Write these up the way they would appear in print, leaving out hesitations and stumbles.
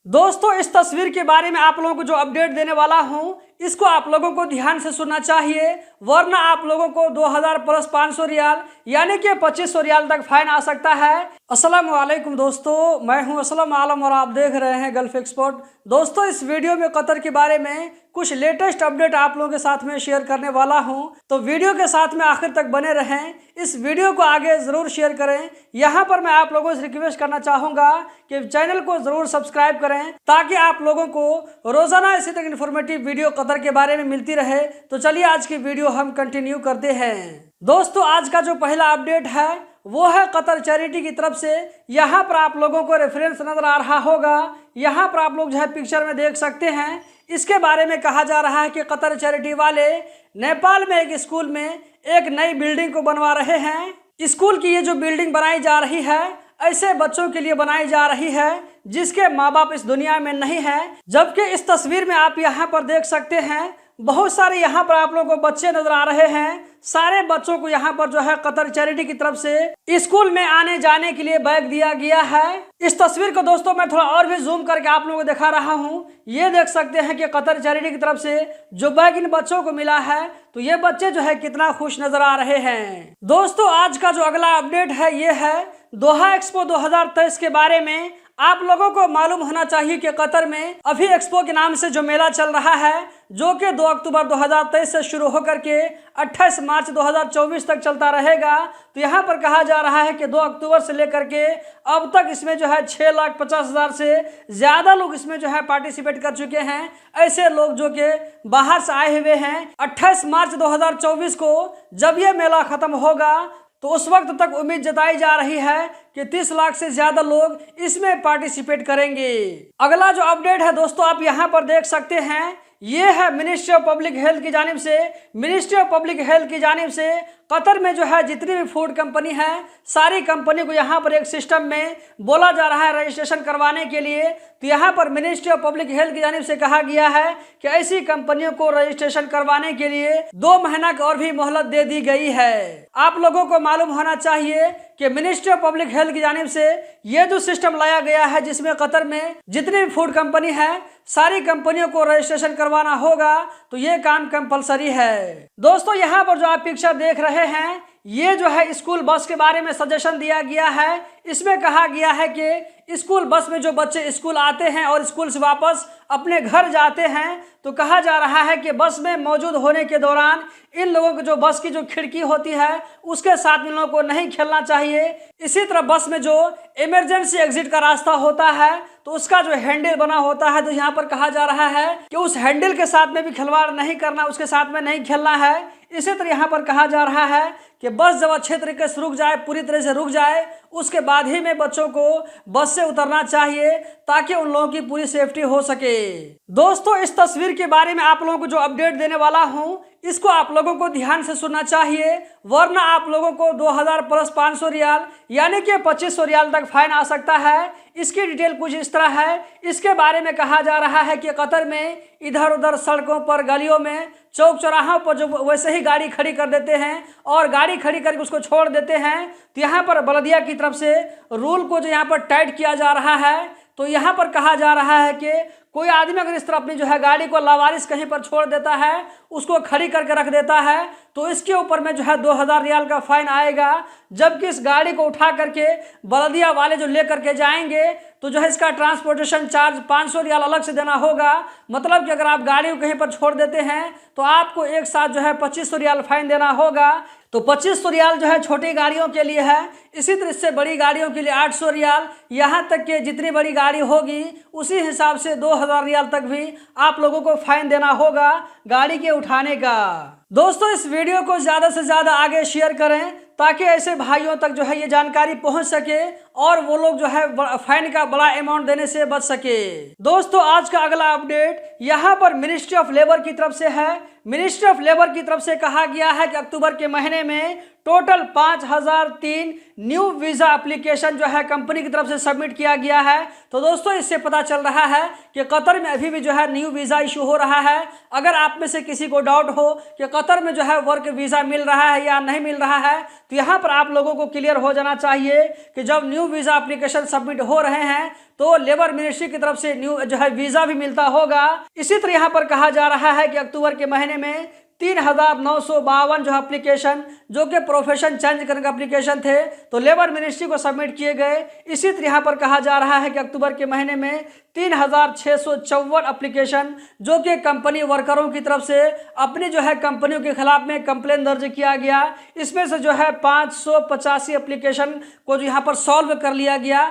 दोस्तों, इस तस्वीर के बारे में आप लोगों को जो अपडेट देने वाला हूं, इसको आप लोगों को ध्यान से सुनना चाहिए, वरना आप लोगों को 2000 प्लस 500 रियाल यानी कि 2500 रियाल तक फाइन आ सकता है। अस्सलाम वालेकुम दोस्तों, मैं हूं असलम आलम और आप देख रहे हैं गल्फ एक्सपर्ट। दोस्तों, इस वीडियो में कतर के बारे में कुछ लेटेस्ट अपडेट आप लोगों के साथ में शेयर करने वाला हूं, तो वीडियो के साथ में आखिर तक बने रहें। इस वीडियो को आगे जरूर शेयर करें। यहाँ पर मैं आप लोगों से रिक्वेस्ट करना चाहूँगा कि चैनल को जरूर सब्सक्राइब करें, ताकि आप लोगों को रोजाना इसी तक इन्फॉर्मेटिव वीडियो कतर के बारे में मिलती रहे। तो चलिए आज की वीडियो हम कंटिन्यू करते हैं। दोस्तों, आज का जो पहला अपडेट है वो है कतर चैरिटी की तरफ से। यहाँ पर आप लोगों को रेफरेंस नजर आ रहा होगा, यहाँ पर आप लोग जो है पिक्चर में देख सकते हैं। इसके बारे में कहा जा रहा है कि कतर चैरिटी वाले नेपाल में एक स्कूल में एक नई बिल्डिंग को बनवा रहे हैं। स्कूल की ये जो बिल्डिंग बनाई जा रही है, ऐसे बच्चों के लिए बनाई जा रही है जिसके माँ बाप इस दुनिया में नहीं है। जबकि इस तस्वीर में आप यहाँ पर देख सकते हैं, बहुत सारे यहाँ पर आप लोगों को बच्चे नजर आ रहे हैं। सारे बच्चों को यहाँ पर जो है कतर चैरिटी की तरफ से स्कूल में आने जाने के लिए बैग दिया गया है। इस तस्वीर को दोस्तों मैं थोड़ा और भी जूम करके आप लोगों को दिखा रहा हूँ। ये देख सकते हैं कि कतर चैरिटी की तरफ से जो बैग इन बच्चों को मिला है, तो ये बच्चे जो है कितना खुश नजर आ रहे हैं। दोस्तों, आज का जो अगला अपडेट है ये है दोहा एक्सपो 2023 के बारे में। आप लोगों को मालूम होना चाहिए कि कतर में अभी एक्सपो के नाम से जो मेला चल रहा है, जो कि 2 अक्टूबर 2023 से शुरू होकर के 28 मार्च 2024 तक चलता रहेगा। तो यहाँ पर कहा जा रहा है कि 2 अक्टूबर से लेकर के अब तक इसमें जो है 6,50,000 से ज़्यादा लोग इसमें जो है पार्टिसिपेट कर चुके हैं। ऐसे लोग जो कि बाहर से आए हुए हैं। 28 मार्च 2024 को जब ये मेला खत्म होगा, तो उस वक्त तक उम्मीद जताई जा रही है कि 30 लाख से ज्यादा लोग इसमें पार्टिसिपेट करेंगे। अगला जो अपडेट है दोस्तों, आप यहाँ पर देख सकते हैं, ये है मिनिस्ट्री ऑफ पब्लिक हेल्थ की जानिब से। मिनिस्ट्री ऑफ पब्लिक हेल्थ की जानिब से कतर में जो है जितनी भी फूड कंपनी है, सारी कंपनी को यहाँ पर एक सिस्टम में बोला जा रहा है रजिस्ट्रेशन करवाने के लिए। तो यहाँ पर मिनिस्ट्री ऑफ पब्लिक हेल्थ की जानिब से कहा गया है कि ऐसी कंपनियों को रजिस्ट्रेशन करवाने के लिए 2 महीना की और भी मोहलत दे दी गई है। आप लोगों को मालूम होना चाहिए कि मिनिस्ट्री ऑफ पब्लिक हेल्थ की जानिब से ये जो सिस्टम लाया गया है, जिसमें कतर में जितनी भी फूड कंपनी है, सारी कंपनियों को रजिस्ट्रेशन करवाना होगा, तो ये काम कंपलसरी है। दोस्तों, यहाँ पर जो आप पिक्चर देख रहे हैं, ये जो है स्कूल बस के बारे में सजेशन दिया गया है। इसमें कहा गया है कि स्कूल बस में जो बच्चे स्कूल आते हैं और स्कूल से वापस अपने घर जाते हैं, तो कहा जा रहा है कि बस में मौजूद होने के दौरान इन लोगों को जो बस की जो खिड़की होती है उसके साथ इन लोगों को नहीं खेलना चाहिए। इसी तरह बस में जो इमरजेंसी एग्जिट का रास्ता होता है, तो उसका जो हैंडल बना होता है, तो यहाँ पर कहा जा रहा है कि उस हैंडल के साथ में भी खिलवाड़ नहीं करना, उसके साथ में नहीं खेलना है। इसी तरह यहाँ पर कहा जा रहा है कि बस जब अच्छे तरीके से रुक जाए, पूरी तरह से रुक जाए, उसके बाद ही में बच्चों को बस से उतरना चाहिए, ताकि उन लोगों की पूरी सेफ्टी हो सके। दोस्तों, इस तस्वीर के बारे में आप लोगों को जो अपडेट देने वाला हूं, इसको आप लोगों को ध्यान से सुनना चाहिए, वरना आप लोगों को 2000 प्लस 500 रियाल यानी कि 2500 रियाल तक फाइन आ सकता है। इसकी डिटेल कुछ इस तरह है। इसके बारे में कहा जा रहा है कि कतर में इधर उधर सड़कों पर, गलियों में, चौक चौराहों पर जो वैसे ही गाड़ी खड़ी कर देते हैं और गाड़ी खड़ी करके उसको छोड़ देते हैं, तो यहाँ पर बल्दिया की तरफ से रूल को जो यहाँ पर टाइट किया जा रहा है। तो यहाँ पर कहा जा रहा है कि कोई आदमी अगर इस तरह अपनी जो है गाड़ी को लावारिस कहीं पर छोड़ देता है, उसको खड़ी करके रख देता है, तो इसके ऊपर में जो है 2000 रियाल का फाइन आएगा। जबकि इस गाड़ी को उठा करके बल्दिया वाले जो लेकर के जाएंगे, तो जो है इसका ट्रांसपोर्टेशन चार्ज 500 रियाल अलग से देना होगा। मतलब कि अगर आप गाड़ी को कहीं पर छोड़ देते हैं, तो आपको एक साथ जो है 2500 रियाल फाइन देना होगा। तो 2500 रियाल जो है छोटी गाड़ियों के लिए है। इसी तरह से बड़ी गाड़ियों के लिए 800 रियाल, यहाँ तक कि जितनी बड़ी गाड़ी होगी उसी हिसाब से 2000 रियाल तक भी आप लोगों को फाइन देना होगा गाड़ी के उठाने का। दोस्तों, इस वीडियो को ज़्यादा से ज़्यादा आगे शेयर करें, ताकि ऐसे भाइयों तक जो है ये जानकारी पहुंच सके और वो लोग जो है फाइन का बड़ा अमाउंट देने से बच सके। दोस्तों, आज का अगला अपडेट यहाँ पर मिनिस्ट्री ऑफ लेबर की तरफ से है। मिनिस्ट्री ऑफ लेबर की तरफ से कहा गया है कि अक्टूबर के महीने में टोटल 5003 न्यू वीज़ा एप्लीकेशन जो है कंपनी की तरफ से सबमिट किया गया है। तो दोस्तों, इससे पता चल रहा है कि कतर में अभी भी जो है न्यू वीज़ा इशू हो रहा है। अगर आप में से किसी को डाउट हो कि कतर में जो है वर्क वीज़ा मिल रहा है या नहीं मिल रहा है। तो यहाँ पर आप लोगों को क्लियर हो जाना चाहिए कि जब न्यू वीज़ा एप्लीकेशन सबमिट हो रहे हैं तो लेबर मिनिस्ट्री की तरफ से न्यू जो है वीज़ा भी मिलता होगा। इसी तरह यहाँ पर कहा जा रहा है कि अक्टूबर के महीने में 3,952 जो एप्लीकेशन जो कि प्रोफेशन चेंज करने का एप्लीकेशन थे तो लेबर मिनिस्ट्री को सबमिट किए गए। इसी तरह यहाँ पर कहा जा रहा है कि अक्टूबर के महीने में 3,654 एप्लीकेशन जो कि कंपनी वर्करों की तरफ से अपनी जो है कंपनियों के खिलाफ में कंप्लेन दर्ज किया गया। इसमें से जो है 585 एप्लीकेशन को जो यहाँ पर सॉल्व कर लिया गया,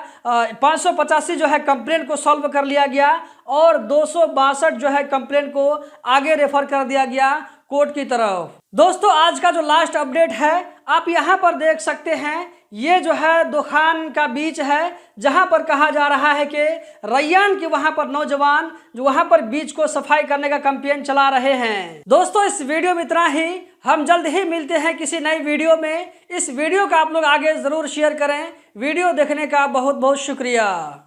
585 जो है कंप्लेन को सॉल्व कर लिया गया और 262 जो है कंप्लेन को आगे रेफर कर दिया गया कोर्ट की तरफ। दोस्तों आज का जो लास्ट अपडेट है आप यहाँ पर देख सकते हैं, ये जो है दोखान का बीच है जहाँ पर कहा जा रहा है कि रैयान के वहाँ पर नौजवान जो वहाँ पर बीच को सफाई करने का कैंपेन चला रहे हैं। दोस्तों इस वीडियो में इतना ही, हम जल्द ही मिलते हैं किसी नई वीडियो में। इस वीडियो का आप लोग आगे जरूर शेयर करें। वीडियो देखने का बहुत बहुत शुक्रिया।